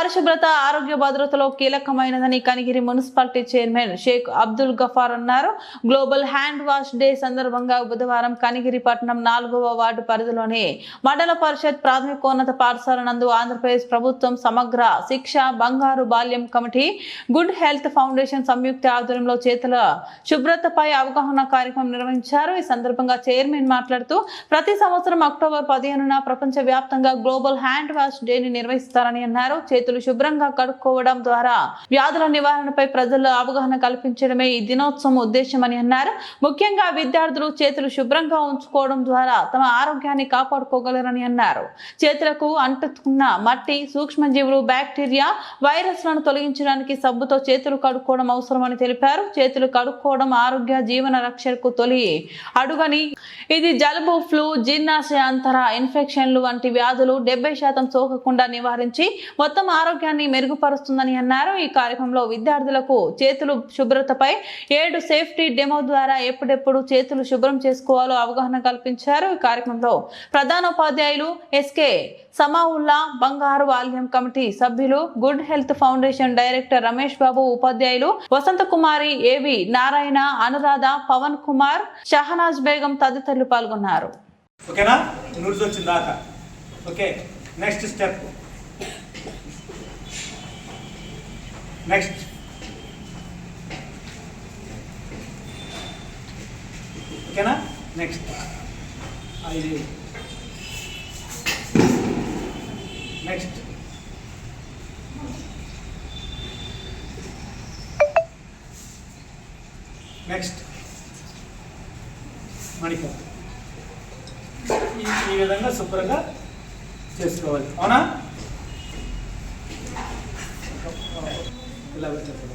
పరిశుభ్రత ఆరోగ్య భద్రతలో కీలకమైనదని Kanigiri municipality chairman Sheikh Abdul Ghaffar అన్నారు. గ్లోబల్ హ్యాండ్ వాష్ డే సందర్భంగా బుధవారం కనిగిరి పట్టణం 4వ వార్డు పరిధిలోని మండల పరిషత్ ప్రాథమికోన్నత పాఠశాల నందు ఆంధ్రప్రదేశ్ ప్రభుత్వం సమగ్ర శిక్ష బంగారు బాల్యం కమిటీ గుడ్ హెల్త్ ఫౌండేషన్ సంయుక్త ఆధ్వర్యంలో చేతుల శుభ్రతపై అవగాహన కార్యక్రమం నిర్వహించారు. ఈ సందర్భంగా చైర్మన్ మాట్లాడుతూ ప్రతి సంవత్సరం అక్టోబర్ 15న ప్రపంచ వ్యాప్తంగా గ్లోబల్ హ్యాండ్ వాష్ డేని నిర్వహిస్తారని అన్నారు. చేతులు శుభ్రంగా కడుక్కోవడం ద్వారా వ్యాధుల నివారణపై ప్రజల్లో అవగాహన కల్పించడమే ఈ దినోత్సవం ఉద్దేశమని అన్నారు. ముఖ్యంగా విద్యార్థులు చేతులు శుభ్రంగా ఉంచుకోవడం ద్వారా తమ ఆరోగ్యాన్ని కాపాడుకోగలరని అన్నారు. చేతులకు అంటుకున్న మట్టి, సూక్ష్మజీవులు, బ్యాక్టీరియా, వైరస్లను తొలగించడానికి సబ్బుతో చేతులు కడుక్కోవడం అవసరమని తెలిపారు. చేతులు కడుక్కోవడం ఆరోగ్య జీవన రక్షణకు తొలి అడుగని, ఇది జలుబు, ఫ్లూ, జీర్ణాశయ అంతర ఇన్ఫెక్షన్లు వంటి వ్యాధులు 70% సోకకుండా నివారించి మొత్తం ఆరోగ్యాన్ని మెరుగుపరుస్తుందని అన్నారు. ఈ కార్యక్రమంలో విద్యార్థులకు చేతులు శుభ్రతపై 7 సేఫ్టీ డెమో ద్వారా ఎప్పుడెప్పుడు చేతులు శుభ్రం చేసుకోవాలో అవగాహన కల్పించారు. ఈ కార్యక్రమంలో ప్రధానోపాధ్యాయులు ఎస్కే సమావుల్లా, బంగారు బాల్యం కమిటీ సభ్యులు, good health foundation director Ramesh Babu, ఉపాధ్యాయులు వసంత కుమారి, ఏవి నారాయణ, అనురాధ, పవన్ కుమార్, షహనాజ్ బేగం తదితరులు పాల్గొన్నారు. ఓకేనా? నూరుస్ వచ్చిందాక. Okay, next step. నెక్స్ట్ ఓకేనా? నెక్స్ట్ ఇది నెక్స్ట్ నెక్స్ట్ మణిక ఈ విధంగా శుభ్రంగా చేసుకోవాలి. అవునా? ఇలా పెట్టాలి.